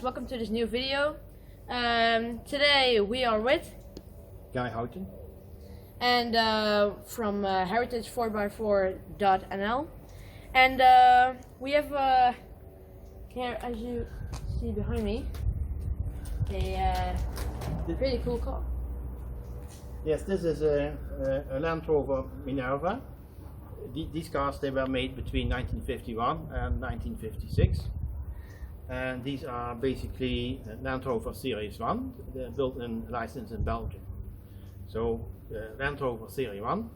welcome to this new video. Today we are with Guy Houten and from Heritage4x4.nl, and we have here, as you see behind me, a pretty cool car. Yes, this is a Land Rover Minerva. These cars, they were made between 1951 and 1956, and these are basically Land Rover Series 1. They're built and licensed in Belgium. So Land Rover Series 1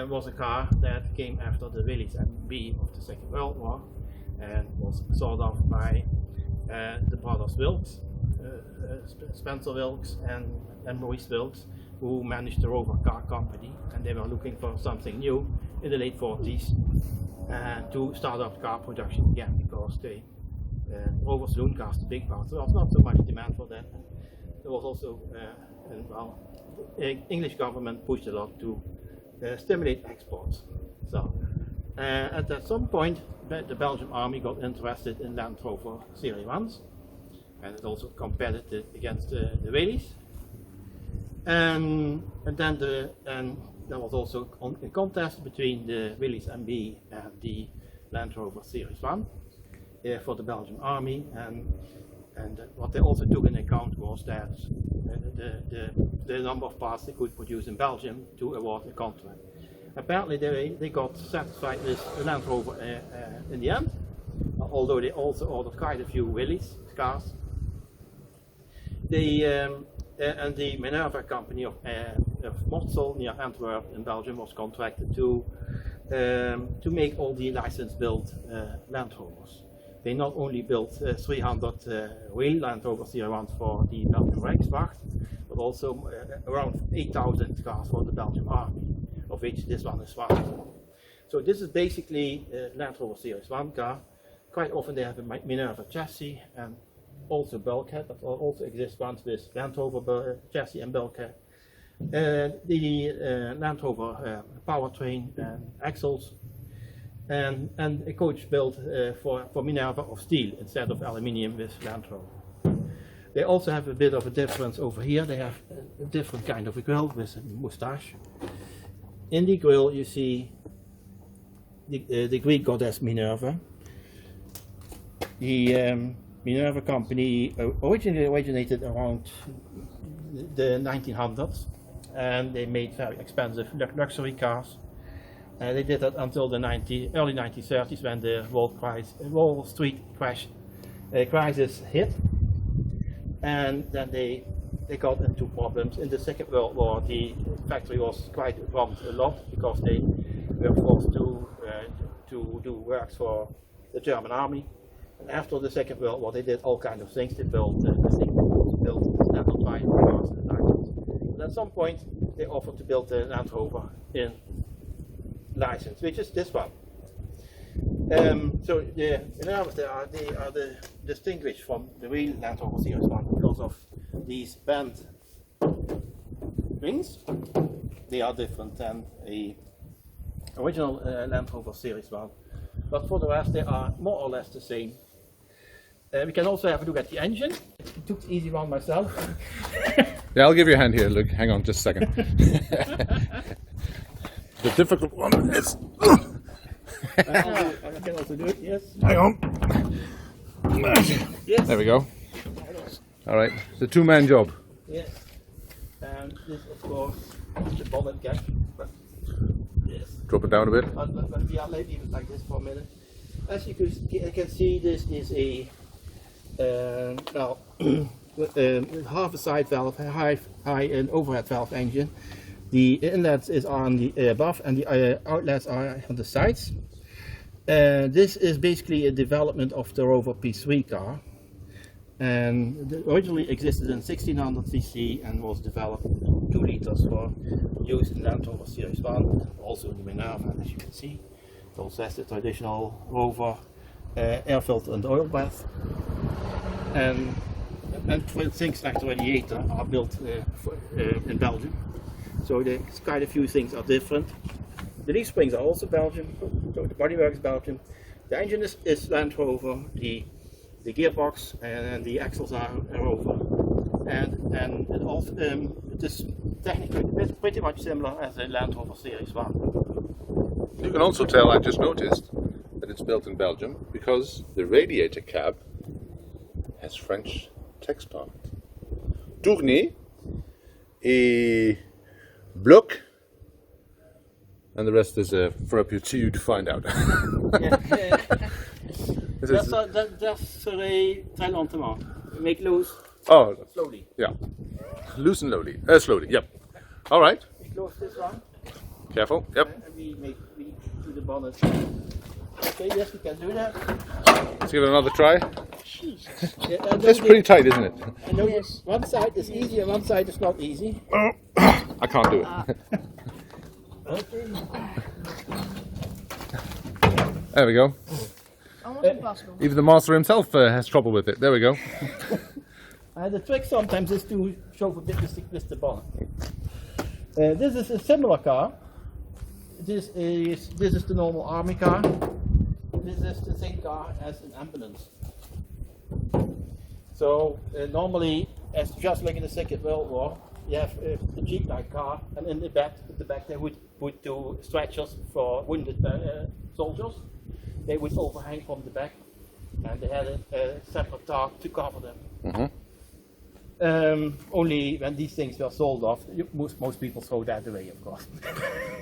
was a car that came after the Willys MB of the Second World War and was sold off by the brothers Wilks, Spencer Wilks and Maurice Wilks, who managed the Rover car company, and they were looking for something new in the late 40s to start up car production again, because the Rover saloon cars, the big parts, there was not so much demand for that. There was also, the English government pushed a lot to stimulate exports. So at some point the Belgian army got interested in Land Rover Series 1s, and it also competed against the Willys. And then there was also a contest between the Willys MB and the Land Rover Series 1 for the Belgian army, and what they also took into account was that the number of parts they could produce in Belgium to award a contract. Apparently they got satisfied with the Land Rover in the end, although they also ordered quite a few Willys cars. And the Minerva company of Mortsel near Antwerp in Belgium was contracted to make all the licensed built Land Rovers. They not only built 300 real Land Rover Series 1 for the Belgian Rijkswacht, but also around 8,000 cars for the Belgian Army, of which this one is one. So this is basically Land Rover Series 1 car. Quite often they have a Minerva chassis and also bulkhead, but also exist ones with Land Rover chassis and bulkhead. The Land Rover powertrain and axles, and a coach built for Minerva of steel instead of aluminium with Land Rover. They also have a bit of a difference over here. They have a different kind of a grille with a moustache. In the grille you see the Greek goddess Minerva. The Minerva company originally originated around the 1900s, and they made very expensive luxury cars. They did that until the early 1930s, when the Wall Street crisis hit, and then they got into problems. In the Second World War, the factory was quite robbed a lot because they were forced to do works for the German army. And after the Second World War, they did all kinds of things. They built standard line cars and items. But at some point, they offered to build the Land Rover in license, which is this one. So the Minerva, they are distinguished from the real Land Rover Series 1 because of these bent wings. They are different than the original Land Rover Series 1. But for the rest, they are more or less the same. We can also have a look at the engine. I took the easy one myself. Yeah, I'll give you a hand here, Luke. Hang on just a second. The difficult one is... I can also do it, yes. Hang on. Yes. There we go. Alright, it's a two-man job. Yes. And this, of course, is the bonnet gap. But yes. Drop it down a bit. But yeah, maybe even like this for a minute. As you can see, this is a half a side valve, high and overhead valve engine. The inlet is on the above, and the outlets are on the sides. This is basically a development of the Rover P3 car, and it originally existed in 1600 cc and was developed 2 liters for use in Land Rover Series 1, also in the Minerva, as you can see. It also has the traditional Rover air filter and oil bath, and things like the radiator are built in Belgium. So quite a few things are different. The leaf springs are also Belgian, so the bodywork is Belgian. The engine is Land Rover, the the gearbox and the axles are over. And it also it is technically pretty much similar as a Land Rover Series 1. You can also tell, I just noticed, that it's built in Belgium because the radiator cab has French text on it. Tournée et bloc. And the rest is for up to you to find out. Just très lentement. Make loose. Oh, Slowly. yeah. Loose and slowly, yep. All right. We close this one. Careful, yep. And we do the bonnet. Okay, yes, we can do that. Let's give it another try. Yeah, It's pretty tight, isn't it? I know one side is easy and one side is not easy. I can't do it. Okay. There we go. Almost impossible. Even the master himself has trouble with it. There we go. The trick sometimes is to show a bit with the bonnet. This is a similar car. This is the normal army car. This is the same car as an ambulance. So normally, as just like in the Second World War, you have a jeep-like car, and in the back they would put two stretchers for wounded soldiers. They would overhang from the back, and they had a separate tarp to cover them. Mm-hmm. Only when these things were sold off, most people throw that away, of course.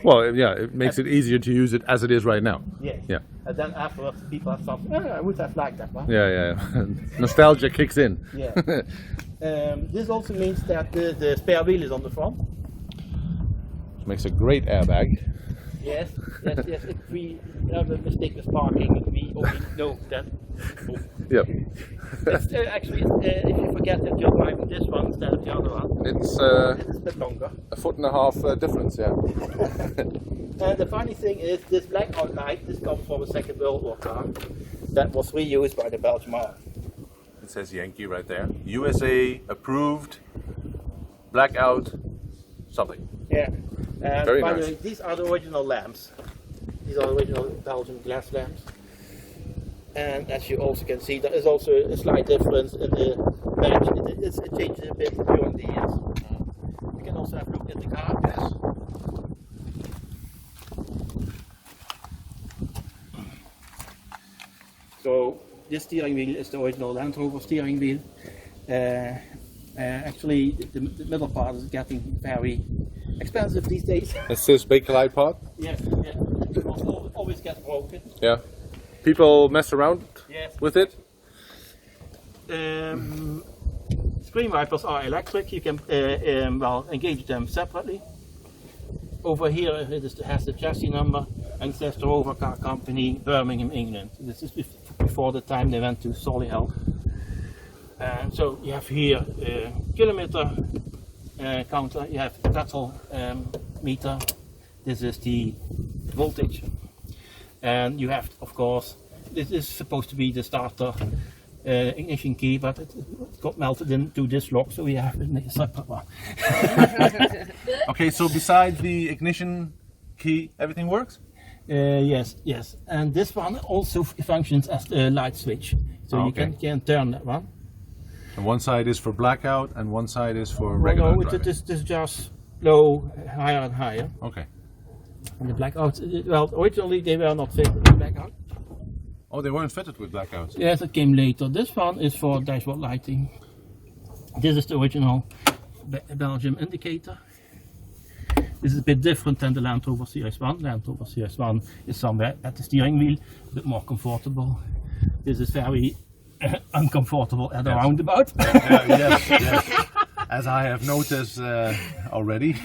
Well, yeah, it makes it easier to use it as it is right now. Yes. Yeah. And then afterwards, people have thought, I would have liked that one. Yeah. Nostalgia kicks in. Yeah. This also means that the spare wheel is on the front. Which makes a great airbag. Yes. If we have a mistake with parking, we only know that. Yep. It's, actually, if you forget that you're driving this one instead of the other one, It's it's a bit longer. a 1.5 difference, yeah. And the funny thing is, this blackout light, this comes from a Second World War car that was reused by the Belgian Army. It says Yankee right there. USA approved blackout something. Yeah. And Very by the nice. way, these are the original lamps. These are the original Belgian glass lamps. And as you also can see, there is also a slight difference in the badge. It changes a bit during the years. You can also have a look at the car. Yes. So this steering wheel is the original Land Rover steering wheel. Actually, the middle part is getting very expensive these days. That's this Bakelite part? Yes. It always gets broken. Yeah. People mess around Yes. with it? Screen wipers are electric. You can engage them separately. Over here it has the chassis number and it says the Rover Car Company, Birmingham, England. This is before the time they went to Solihull. And so you have here kilometer counter, you have petrol meter. This is the voltage. And you have, of course, this is supposed to be the starter ignition key, but it got melted into this lock, so we have a separate one. Okay, so besides the ignition key, everything works? Yes. And this one also functions as a light switch, so you can turn that one. And one side is for blackout and one side is for regular No, driving. it is just low, higher and higher. Okay. And the blackouts, well, originally they were not fitted with blackout. Oh, they weren't fitted with blackouts? Yes, it came later. This one is for dashboard lighting. This is the original Belgium indicator. This is a bit different than the Land Rover Series 1. Land Rover Series 1 is somewhere at the steering wheel, a bit more comfortable. This is very uncomfortable at the roundabout. Yes. As I have noticed already.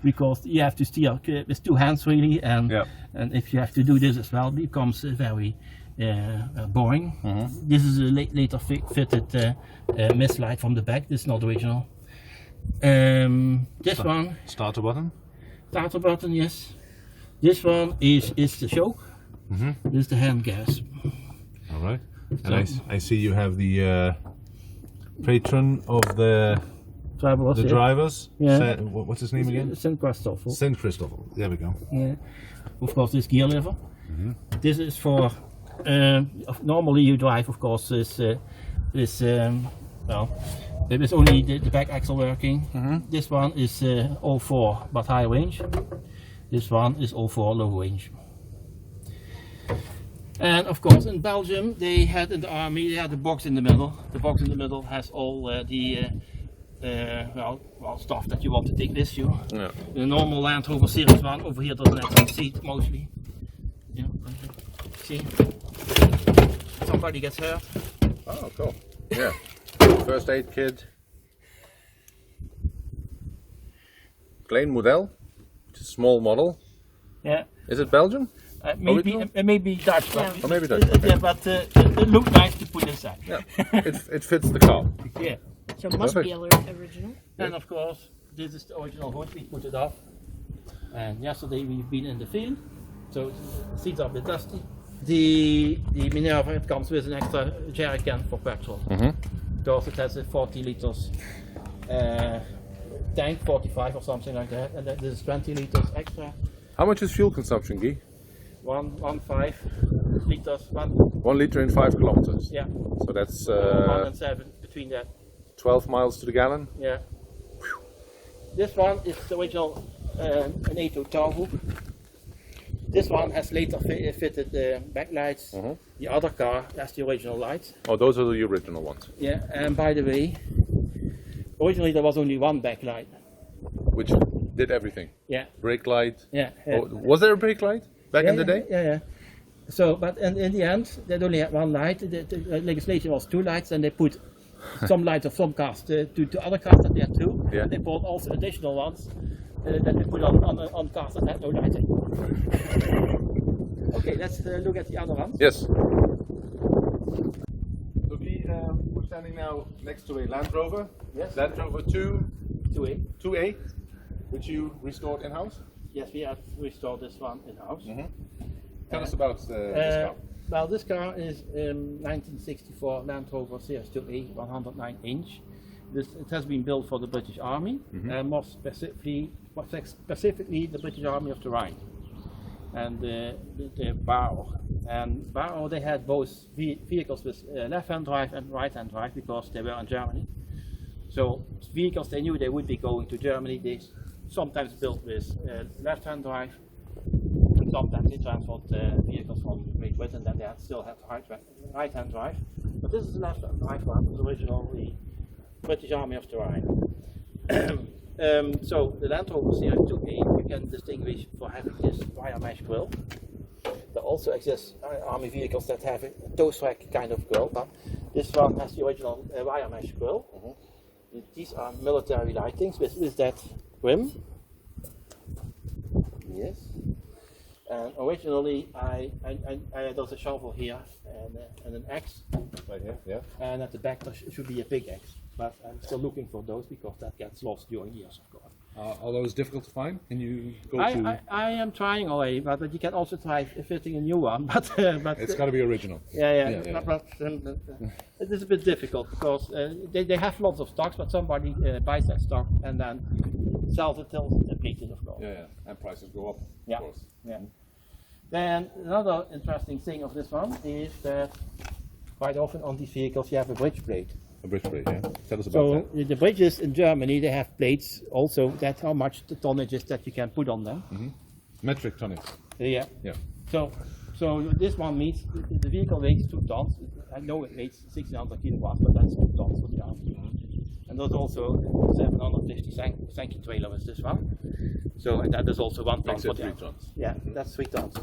Because you have to steer with two hands really, and if you have to do this as well, it becomes very boring. Mm-hmm. This is a later fitted mist light from the back. This is not original. This one, Starter button? starter button, yes. This one is the choke. Mm-hmm. This is the hand gas. All right. And I see you have the patron of the drivers. Yeah. What's his name again? St. Christopher. St. Christopher. There we go. Yeah. Of course, this gear lever. Mm-hmm. This is for Normally you drive, of course, well, there is only the back axle working. This one is all 4 but high range. This one is all 4 low range. And of course in Belgium they had in the army, they had the box in the middle. The box in the middle has all the stuff that you want to take with you. Yeah. The normal Land Rover Series 1 over here doesn't have any seat mostly. Yeah. See? Somebody gets hurt. Oh, cool. Yeah. First aid kit. Klein model. It's a small model. Yeah. Is it Belgium? Maybe Dutch, but, Or maybe Dutch. Okay. yeah, but it looked nice to put inside. Yeah. It fits the car. Yeah. So it must be Perfect. original. And of course, this is the original hood. We put it off. And yesterday we've been in the field, so the seats are a bit dusty. The Minerva, it comes with an extra jerry can for petrol. Because it has a 40 liters tank, 45 or something like that, and then this is 20 liters extra. How much is fuel consumption, Guy? 1.5 liters, 1 liter in 5 kilometers. yeah, So that's 1 and 7 between that. 12 miles to the gallon. Yeah. This one is the original an A2 tow hook. This one has later fitted backlights. The other car has the original lights. Oh, those are the original ones. Yeah, and by the way, originally there was only one backlight. Which did everything. Yeah. Brake light. Yeah. Oh, was there a brake light back in the day? Yeah. So, but in the end, they only had one light. The legislation was 2 lights, and they put some lights of some cars to other cars that they had 2. Yeah. They bought also additional ones that they put on cars that had no lighting. Okay, let's look at the other ones. Yes. So we're standing now next to a Land Rover. Yes. Land Rover 2A. 2A, which you restored in-house. Yes, we have restored this one in-house. Tell us about this car. Well, this car is 1964 Land Rover Series 2A, 109 inch. It has been built for the British Army, and more specifically the British Army of the Rhine. And the Barrow. And Barrow, they had both vehicles with left-hand drive and right-hand drive because they were in Germany. So vehicles they knew they would be going to Germany, they sometimes built with left-hand drive, and sometimes they transport vehicles from Great Britain that they still had right-hand drive. But this is the left-hand drive one, the original British Army of the Rhine. So the Land Rover Series 2A you can distinguish for having this wire mesh grille. There also exist army vehicles that have a toe track kind of grille, but this one has the original wire mesh grille. These are military lightings with that rim. Yes. And originally there's a shovel here and an axe. Right here, yeah. And at the back there should be a big axe. But I'm still looking for those because that gets lost during years, of course. Are those difficult to find? Can you go I am trying already, but you can also try fitting a new one. But It's got to be original. Yeah. But it is a bit difficult because they have lots of stocks, but somebody buys that stock and then sells it till it's depleted, of course. Yeah, and prices go up, Yeah. of course. Yeah. Then another interesting thing of this one is that quite often on these vehicles you have a bridge plate. A bridge plate, yeah. Tell us about So that. the bridges in Germany, they have plates also that how much the tonnage is that you can put on them. Metric tonnage. Yeah. Yeah. So this one means the vehicle weighs 2 tons. I know it weighs 1600 kilowatts, but that's 2 tons for the army. And there's also 750 Sankey trailer with this one. So and that is also 1 ton Makes for it the 3 army. tons. Yeah, that's 3 tons.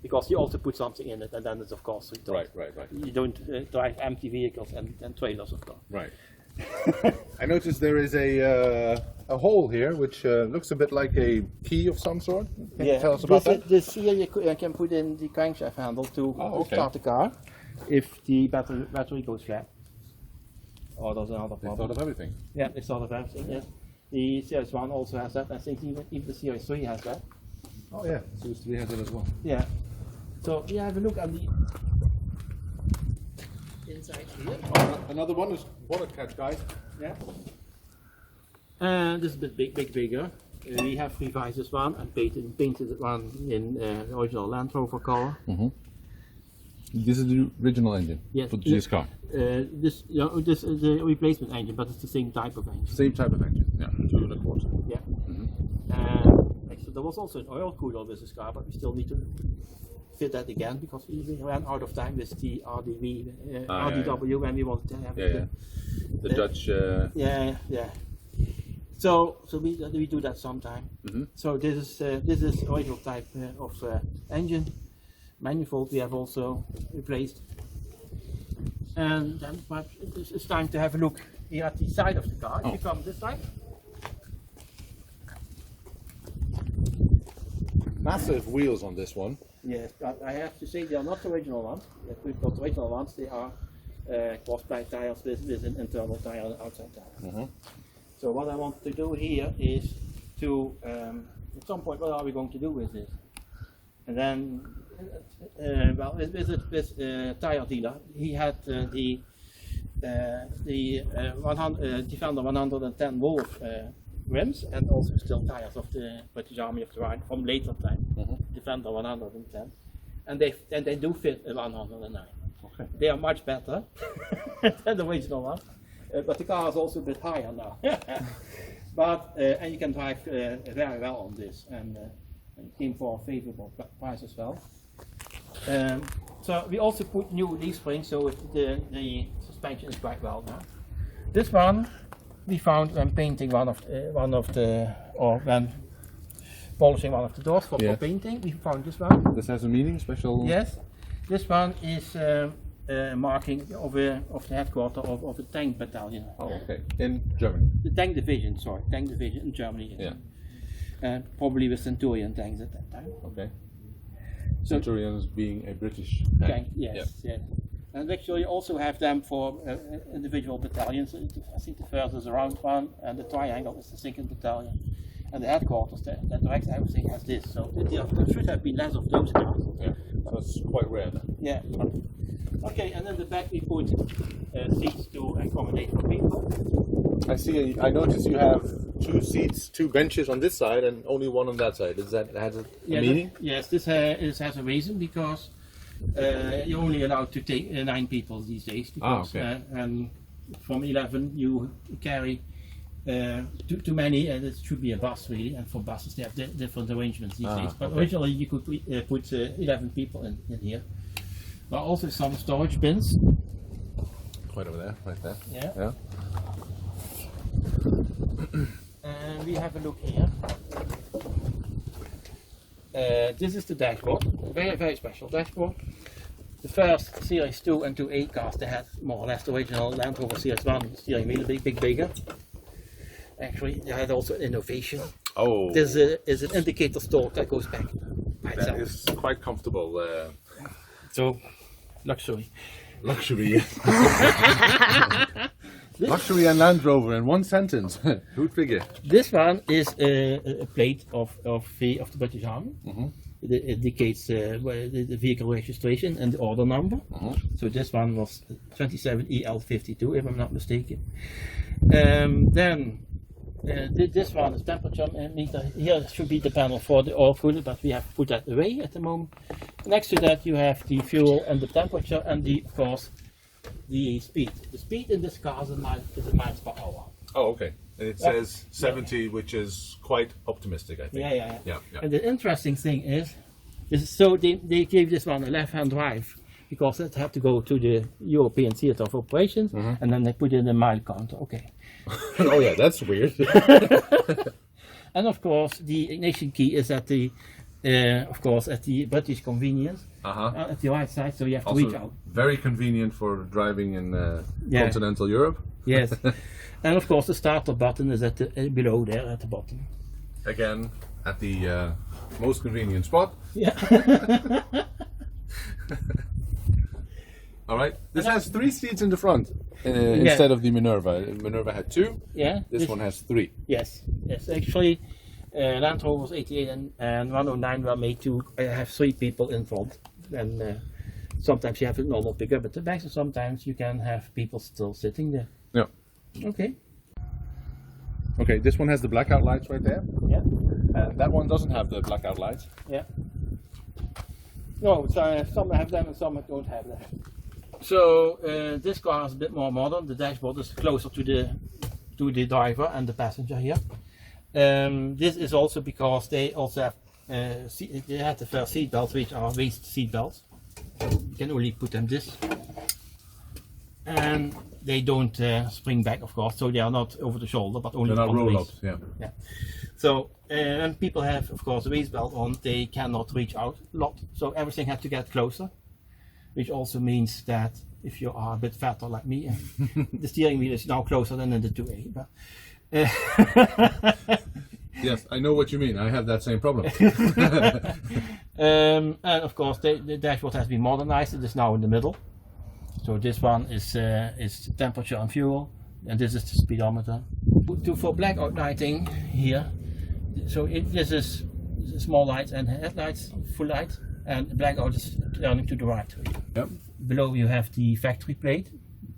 Because you also put something in it, and then it's of course 3 tons. Right. You don't drive empty vehicles and trailers, of course. Right. I noticed there is a hole here which looks a bit like a key of some sort. Can you tell us about that? This here you can put in the crankshaft handle to start the car if the battery goes flat. Or there's another They problem. thought of everything. Yeah, they thought of everything, yes. The Series 1 also has that. I think even the Series 3 has that. Oh yeah, Series 3 has it as well. Yeah. So you have a look at the Inside here. Another one is wallet catch, guys. yeah. And this is a bit bigger. We have revised this one and painted one in the original Land Rover color. This is the original engine Yes. for this car. This is the replacement engine, but it's the same type of engine. Same type of engine. Yeah, 2.25. Yeah. Actually, there was also an oil cooler with this car, but we still need to fit that again because we ran out of time with the RDW when we wanted to have it. The Dutch. Yeah. So we do that sometime. So this is original type of engine. Manifold we have also replaced. And then perhaps it's time to have a look here at the side of the car. If you come this side. Massive wheels on this one. Yes, but I have to say they are not the original ones. If we've got the original ones, they are cross-ply tires with an internal tire and an outside tire. So what I want to do here is to, at some point, what are we going to do with this? And then, well, with tire dealer, he had the Defender 110 Wolf rims and also still tires of the British Army of the Rhine from later time, Defender 110, and they do fit a 109. Okay. They are much better than the original one, but the car is also a bit higher now. But and you can drive very well on this, and it came for a favorable price as well. So we also put new leaf springs, so the suspension is quite well now. This one we found when painting when polishing one of the doors for painting. We found this one. This has a meaning, special. Yes, this one is marking of the headquarters of a tank battalion. Oh, okay. In Germany. The tank division, tank division in Germany. Yeah. Probably with Centurion tanks at that time. Okay. So, Centurions being a British tank. Yes. And actually you also have them for individual battalions. I think the first is a round one, and the triangle is the second battalion. And the headquarters, that directs everything has this. So there should have been less of those cars. Yeah. So it's quite rare then. Yeah. Okay, and then the back we put seats to accommodate for people. I see. I noticed you have 2 seats, 2 benches on this side, and only one on that side. Does that have a meaning? Yes, this has a reason because you're only allowed to take 9 people these days. Because, and from 11 you carry too many, and it should be a bus really. And for buses they have different arrangements these days. But originally you could put 11 people in here. There are also some storage bins. Quite over there, right there. Yeah. And we have a look here. This is the dashboard, very, very special dashboard. The first Series 2 and 2A cars, they had more or less the original Land Rover Series 1 steering wheel, big bigger. Actually, they had also innovation. Oh. This is an indicator stalk that goes back by itself. That is quite comfortable. So, luxury. Luxury, yes. Luxury and Land Rover in one sentence. Who'd figure? This one is a plate of the British Army. It indicates the vehicle registration and the order number. So this one was 27EL52, if I'm not mistaken. Then this one is temperature meter. Here should be the panel for the oil cooler, but we have put that away at the moment. Next to that you have the fuel and the temperature, and of course the speed. The speed in this car is in miles per hour. Oh, okay. And it says 70, which is quite optimistic, I think. Yeah. And the interesting thing is so they gave this one a left-hand drive because it had to go to the European Theatre of Operations, and then they put in a mile counter. Okay. Oh yeah, that's weird. And of course the ignition key is at the British convenience at the right side, so you have to reach out. Very convenient for driving in continental Europe. Yes. And of course the starter button is at below there at the bottom. Again, at the most convenient spot. Yeah. All right. This has 3 seats in the front instead of the Minerva. Minerva had 2. Yeah. This one has 3. Yes. Actually, Land Rovers 88 and 109 were made to have 3 people in front. And sometimes you have a normal pickup at the back, so sometimes you can have people still sitting there. Yeah. Okay. Okay. This one has the blackout lights right there. Yeah. And that one doesn't have the blackout lights. Yeah. No, so some have them and some don't have them. So this car is a bit more modern. The dashboard is closer to the driver and the passenger here. This is also because they also have they have the first seat belts, which are waist seat belts. So you can only put them this, and they don't spring back, of course. So they are not over the shoulder, but only They're not on the roll waist. ups. Yeah. Yeah. So when people have, of course, a waist belt on, they cannot reach out a lot. So everything has to get closer, which also means that if you are a bit fatter like me, the steering wheel is now closer than in the 2A. But, Yes, I know what you mean. I have that same problem. and of course, the dashboard has been modernized. It is now in the middle. So this one is temperature and fuel, and this is the speedometer. For blackout lighting here, so this is small lights and headlights, full light, and blackout is turning to the right. Yep. Below you have the factory plate.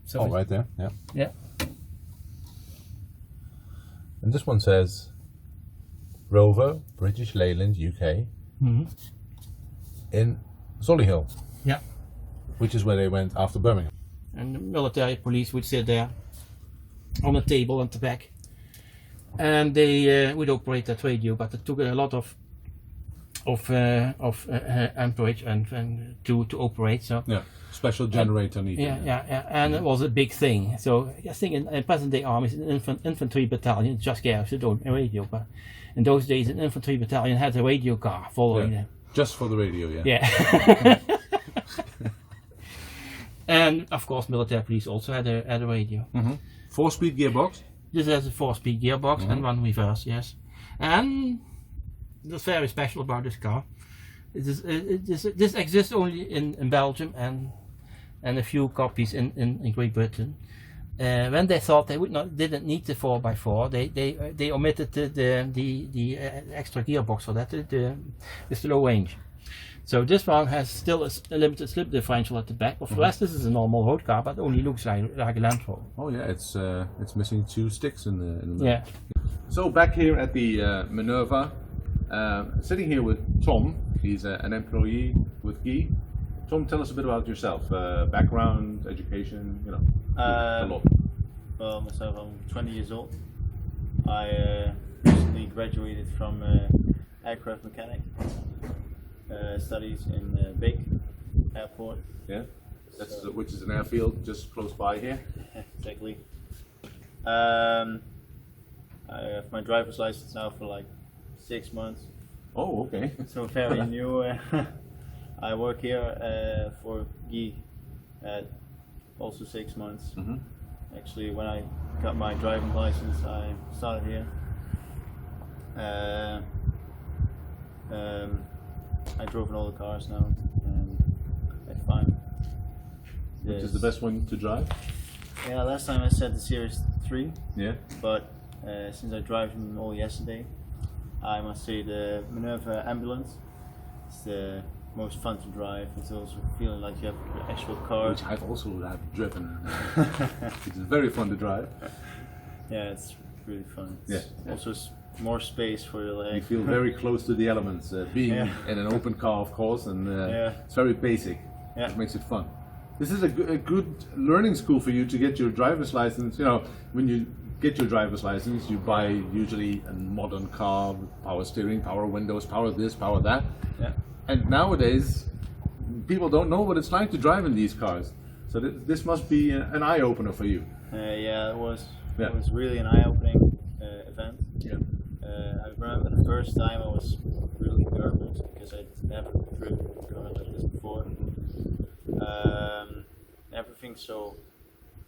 So Oh, right there. Yeah. yeah. And this one says Rover, British Leyland, UK, in Solihull, Yeah. which is where they went after Birmingham. And the military police would sit there on a table at the back, and they would operate that radio, but it took a lot of amperage and to operate. So Yeah. Special generator needed. yeah, and it was a big thing. So I think in present day armies, an infantry battalion just carries its own radio, but in those days an infantry battalion had a radio car following them. Just for the radio, yeah. Yeah. And of course military police also had a radio. 4-speed gearbox. This has a 4-speed gearbox and one reverse, yes. And that's very special about this car. This exists only in Belgium and a few copies in Great Britain. When they thought they didn't need the 4x4, they omitted the extra gearbox for that, with the low range. So this one has still a limited slip differential at the back. But for the rest, this is a normal road car, but only looks like a Land Rover. Oh yeah, it's missing 2 sticks in the middle. Yeah. So back here at the Minerva, sitting here with Tom. He's an employee with Guy. Tom, tell us a bit about yourself. Background, education, a lot. Well, myself, I'm 20 years old. I recently graduated from aircraft mechanic. Studies in Beek Airport. Yeah, which is an airfield just close by here. Exactly. I have my driver's license now for like 6 months. Oh, okay. So very new. I work here for Guy at also 6 months. Actually, when I got my driving license, I started here. I drove in all the cars now, and I find Which is the best one to drive? Yeah, last time I said the Series 3. Yeah. But since I drove them all yesterday, I must say the Minerva ambulance is the most fun to drive. It's also feeling like you have the actual car. Which I've also driven. It's very fun to drive. Yeah, it's really fun. Yeah. Also more space for your leg. You feel very close to the elements, being in an open car, of course, and it's very basic. Yeah. It makes it fun. This is a good learning school for you to get your driver's license. When you get your driver's license, you buy usually a modern car with power steering, power windows, power this, power that. Yeah. And nowadays, people don't know what it's like to drive in these cars. So this must be an eye-opener for you. Yeah, it was. Yeah. It was really an eye-opening event. Yeah. I remember the first time I was really nervous because I'd never driven a car like this before. Everything's so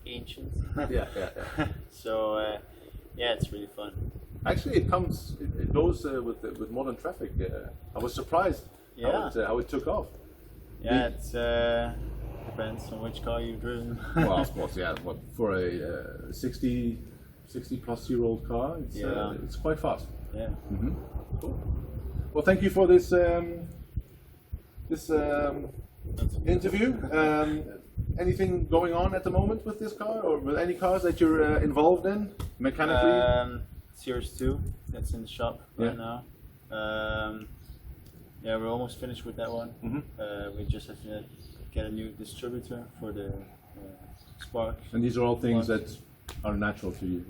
ancient. Yeah. So yeah, it's really fun. Actually, it goes with modern traffic. I was surprised how it took off. Yeah, it depends on which car you've driven. Well, of course, yeah. But for a 60 plus year old car, it's quite fast. Yeah. Cool. Well, thank you for this interview. Anything going on at the moment with this car, or with any cars that you're involved in mechanically? Series 2, that's in the shop right now. Yeah, we're almost finished with that one. Mm-hmm. We just have to get a new distributor for the spark. And these are all things that are natural to you.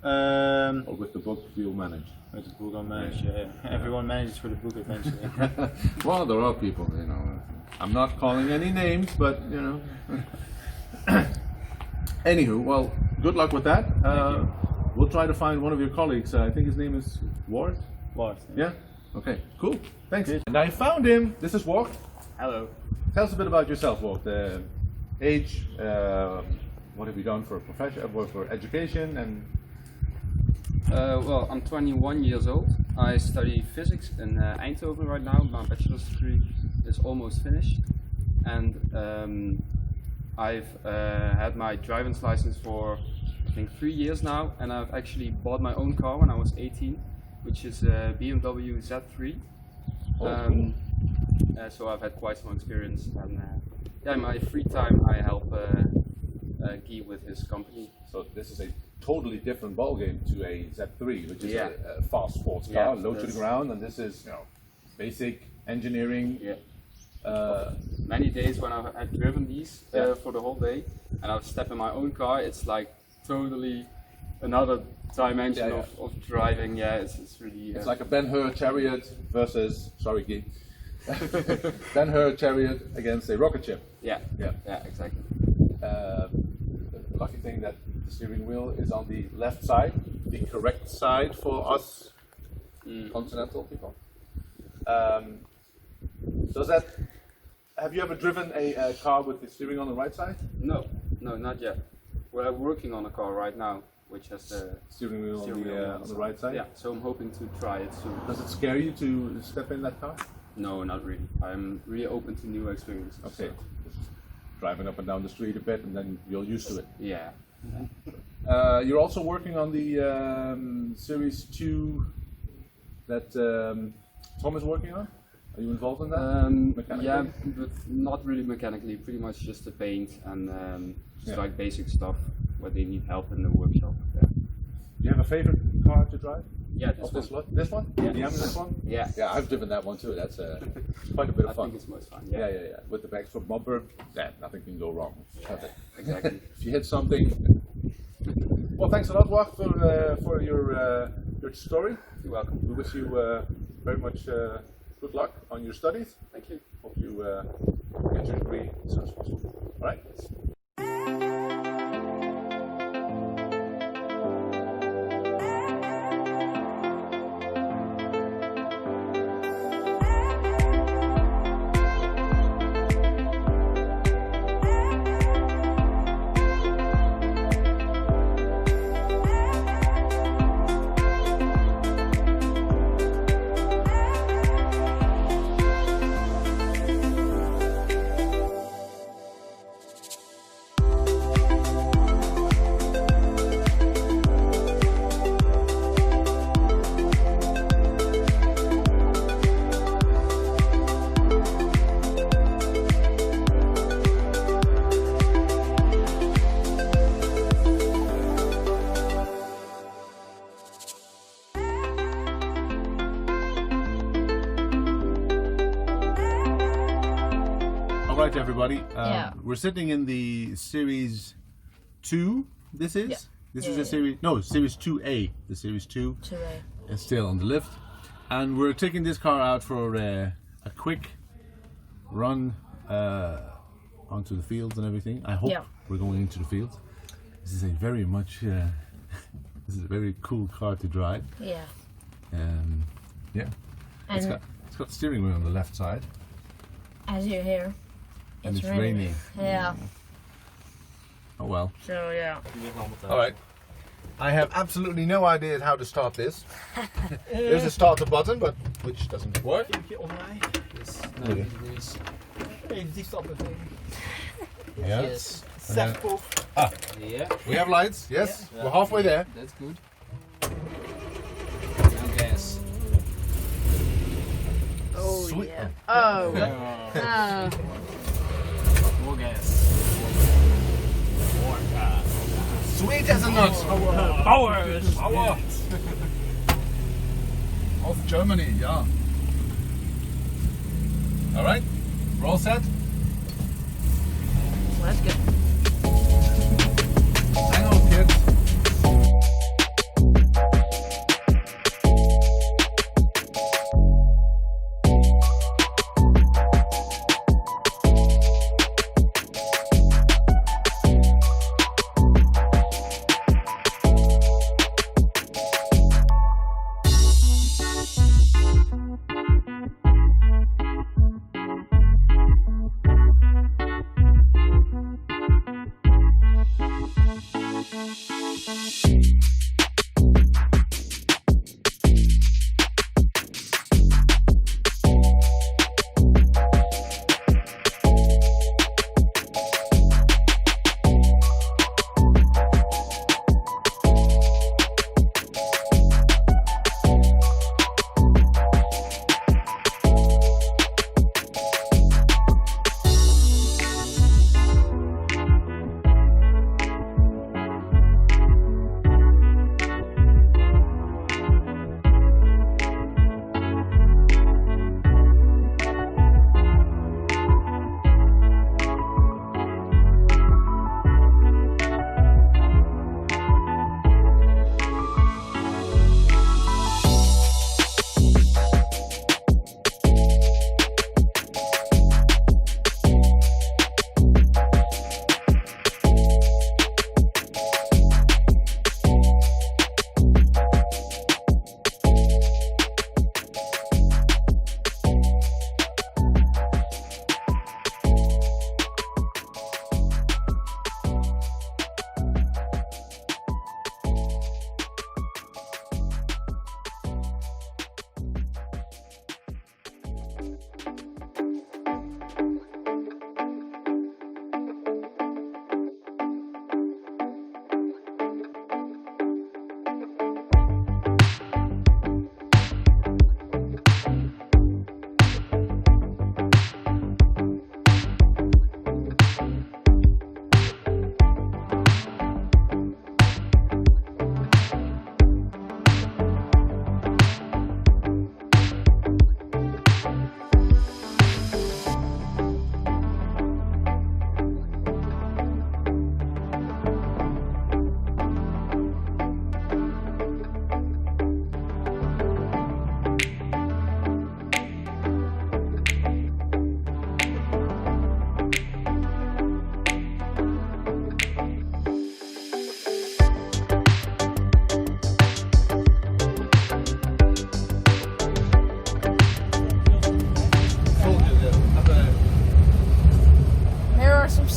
Or with the book you'll manage. With the book I'll manage, yeah. Everyone manages with the book eventually. Well, there are people, you know. I'm not calling any names, but you know. Anywho, well, good luck with that. We'll try to find one of your colleagues. I think his name is Ward. Ward. Yeah. Okay. Cool. Thanks. And I found him. This is Ward. Hello. Tell us a bit about yourself, Ward. Age. What have you done for profession, for education, and? Well, I'm 21 years old. I study physics in Eindhoven right now. My bachelor's degree is almost finished, and I've had my driver's license for I think 3 years now, and I've actually bought my own car when I was 18, which is a BMW Z3. So I've had quite some experience, and yeah, in my free time I help Guy with his company. So this is a totally different ballgame to a Z3, which is a fast sports car, low to the ground, and this is, you know, basic engineering. Yeah. Many days when I've driven these for the whole day, and I've stepped in my own car, it's like totally another dimension of driving. Yeah, it's really. It's like a Ben-Hur chariot versus, sorry, Guy. Ben-Hur chariot against a rocket ship. Yeah, exactly. The lucky thing that the steering wheel is on the left side, the correct side for us continental people. Have you ever driven a car with the steering on the right side? No, not yet. We're working on a car right now, which has the steering wheel on the right side? Yeah, so I'm hoping to try it soon. Does it scare you to step in that car? No, not really. I'm really open to new experiences. Okay. So. Driving up and down the street a bit, and then you're used to it. Yeah. You're also working on the Series 2 that Tom is working on? Are you involved in that? Yeah, but not really mechanically, pretty much just the paint and just like basic stuff where they need help in the workshop. Yeah. Do you have a favorite car to drive? Yeah, this one. This one? Yeah. The Amex one? Yeah. Yeah, I've driven that one too. That's quite a bit of fun. I think it's most fun. Yeah. With the extra bumper, nothing can go wrong. Perfect. Exactly. If you hit something. Well, thanks a lot, Wak, for your story. You're welcome. We wish you very much good luck on your studies. Thank you. Hope you get your degree as soon as possible. All right? Right, everybody. We're sitting in the Series 2. This is? Yeah. This is a Series... No, Series 2A. The Series 2 2A. is still on the lift. And we're taking this car out for a quick run onto the fields and everything. I hope we're going into the fields. This is a very much... this is a very cool car to drive. Yeah. Yeah. And it's got the steering wheel on the left side. as you hear, And it's raining. Yeah. Oh well. So yeah. Alright. I have absolutely no idea how to start this. There's a starter button, but which doesn't work. Yes, 90 degrees. Yes. Yeah. We have lights, yes. We're halfway there. That's good. Now gas. Oh Sweet. yeah. Oh. More gas. More gas. Sweet as a nut. Power. Of Germany, yeah. All right, we're all set. Well, that's good. Hang on, kids.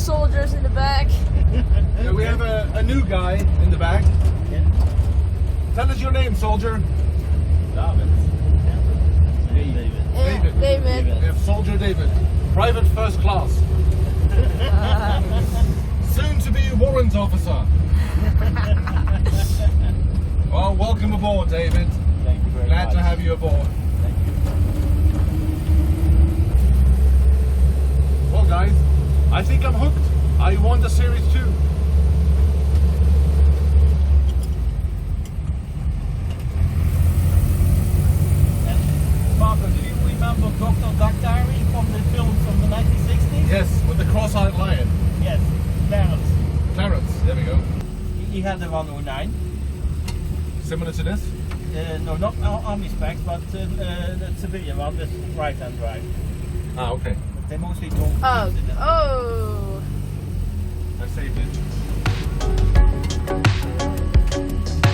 soldiers in the back. Yeah, we have a new guy in the back. Yeah. Tell us your name, soldier. David. David. Yeah, David. David. We have Soldier David, private first class. Soon to be warrant officer. Well, welcome aboard, David. Thank you very Glad much. to have you aboard. Thank you. Well, guys, I think I'm hooked. I want the Series 2. And Marco, do you remember Dr. Duck Diary from the film from the 1960s? Yes, with the cross-eyed lion. Yes, Clarence. Clarence, there we go. He had the 109. Similar to this? No, not army specs, but the civilian one with right-hand drive. Ah, okay. But they mostly don't. Oh, use it. oh. I saved it.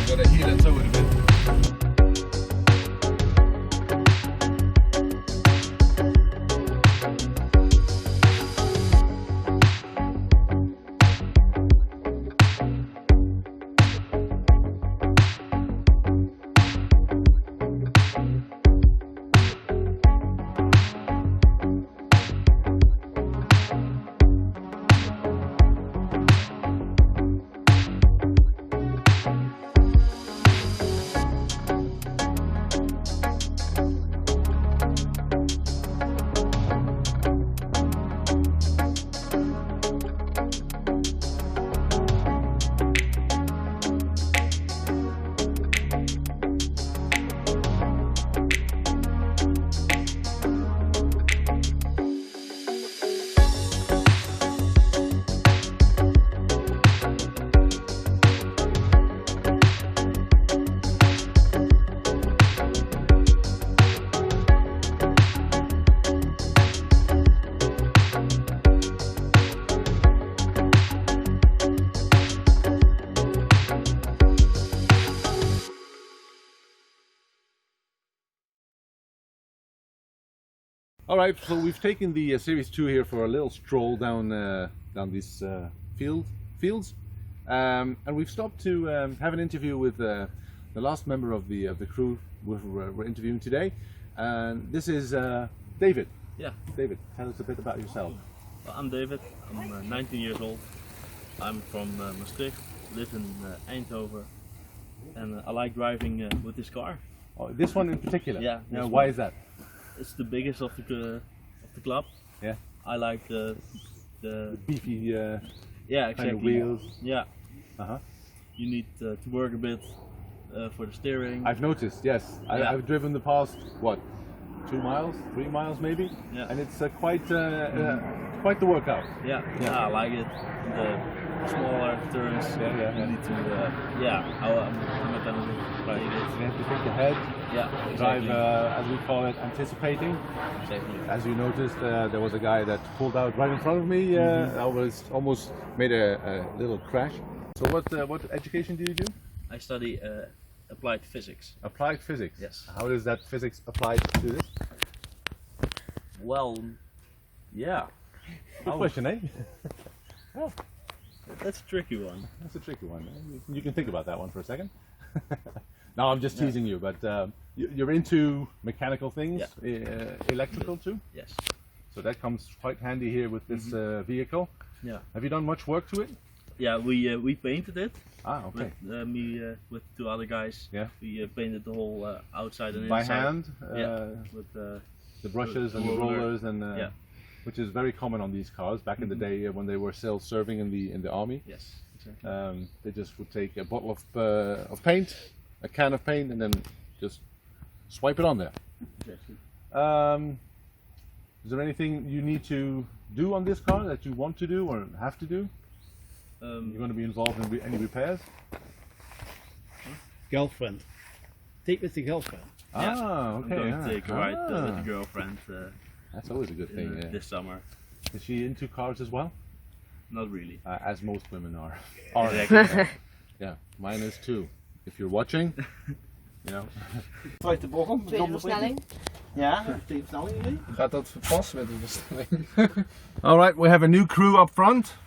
Gotta heal and tow it a bit. All right, so we've taken the Series 2 here for a little stroll down these fields, and we've stopped to have an interview with the last member of the crew we're interviewing today, and this is David. Yeah. David, tell us a bit about yourself. Well, I'm David. I'm 19 years old. I'm from Maastricht, live in Eindhoven, and I like driving with this car. Oh, this one in particular? Yeah. Now, this why one. is that? It's the biggest of the club. Yeah. I like the Beefy yeah, exactly. kind of wheels. Yeah. Uh-huh. You need to work a bit for the steering. I've noticed, yes. Yeah. I've driven the past, what, 2 miles, 3 miles maybe? Yeah. And it's quite the workout. Yeah. I like it. The smaller turns. Yeah. You need to I'm not gonna try it. You have to think ahead, Yeah. drive, Exactly. as we call it, anticipating. Exactly. As you noticed, there was a guy that pulled out right in front of me. I was almost made a little crash. So what education do you do? I study applied physics. Applied physics. Yes. How does that physics apply to this? Well, yeah. Good question, eh? That's a tricky one. That's a tricky one. You can think about that one for a second. No, I'm just teasing you, but you're into mechanical things, electrical too? Yes. So that comes quite handy here with this vehicle. Yeah. Have you done much work to it? Yeah, we painted it Ah, okay. with me with 2 other guys. Yeah. We painted the whole outside and By inside. hand? Yeah. With The brushes and the roller. rollers and Yeah. which is very common on these cars back in the day when they were still serving in the army. yes. Exactly. They just would take a bottle of paint, a can of paint, and then just swipe it on there. Exactly. Is there anything you need to do on this car that you want to do or have to do? You're going to be involved in any repairs? Girlfriend. Take with the girlfriend. Ah, I'm okay. going to take a ride with the Ah, girlfriend that's always a good thing. Yeah. this summer. Is she into cars as well? Not really. As most women are. Exactly. Yeah, mine is too. If you're watching, you know. Uit de bocht. Tweede versnelling. Ja, tweede versnelling jullie. Gaat dat passen met de versnelling? All right, we have a new crew up front.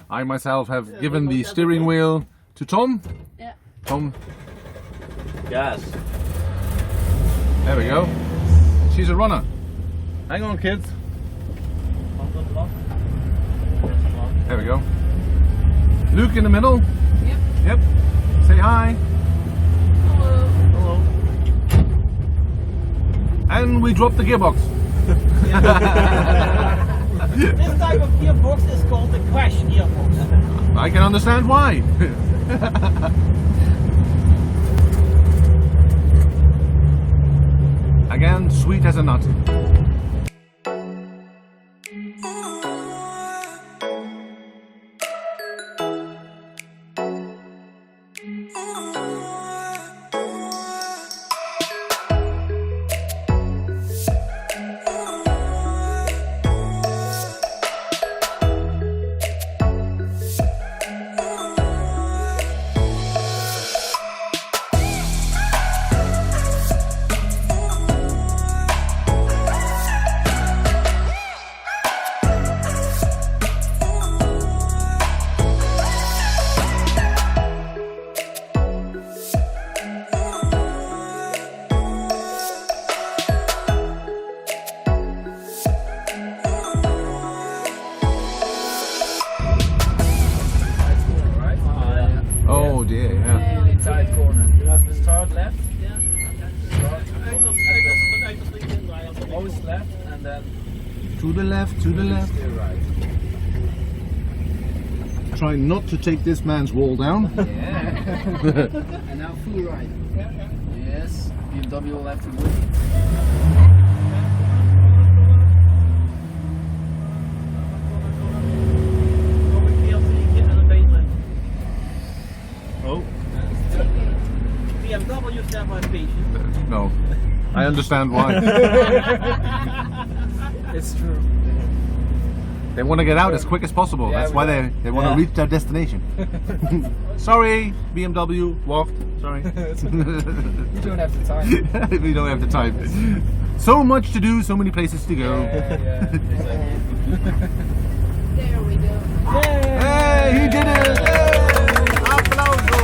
I myself have given the steering wheel to Tom. Yeah. Tom, Yes. there we go. She's a runner. Hang on, kids. There we go. Luke in the middle. Yep. Yep. Say hi. Hello. Hello. And we drop the gearbox. This type of gearbox is called the crash gearbox. I can understand why. Again, sweet as a nut. Oh dear, yeah. Inside corner. You have to start left. Always left and then To the left, to the left. steer right. Try not to take this man's wall down. Yeah. And now full right. Yes. BMW will have to move. Oh. BMW stand by patient. No, I understand why. It's true. They want to get out as quick as possible. Yeah, That's why they want to reach their destination. Sorry, BMW, walked. Sorry. You don't have the time. We don't have the time. So much to do, so many places to go. Yeah, exactly. There we go. Hey, he did it! Hey! Applauso!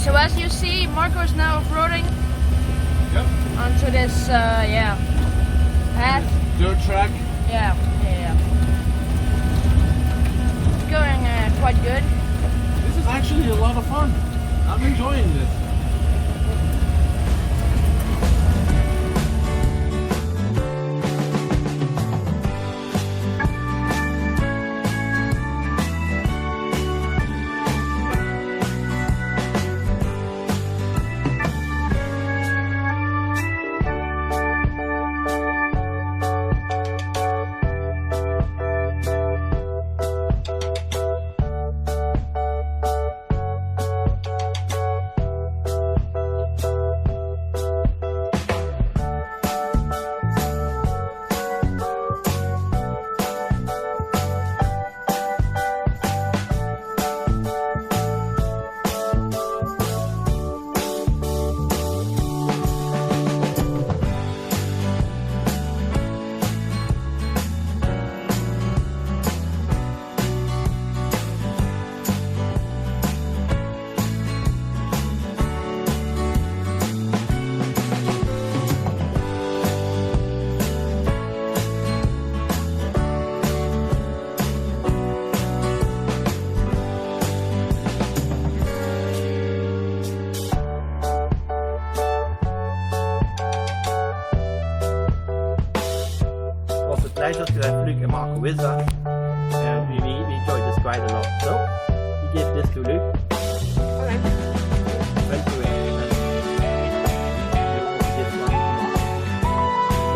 So as you see, Marco is now off-roading onto this, path. Dirt track. Yeah. It's going quite good. This is actually a lot of fun. I'm enjoying this. Pleasure to have Luke and Marco with us, and we enjoyed this quite a lot. So we give this to Luke. Thank you.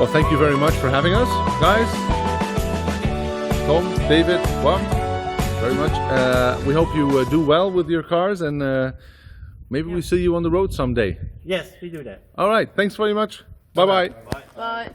Well, thank you very much for having us, guys. Tom, David, Juan, very much. We hope you do well with your cars, and maybe we see you on the road someday. Yes, we do that. All right, thanks very much. Bye-bye. Bye.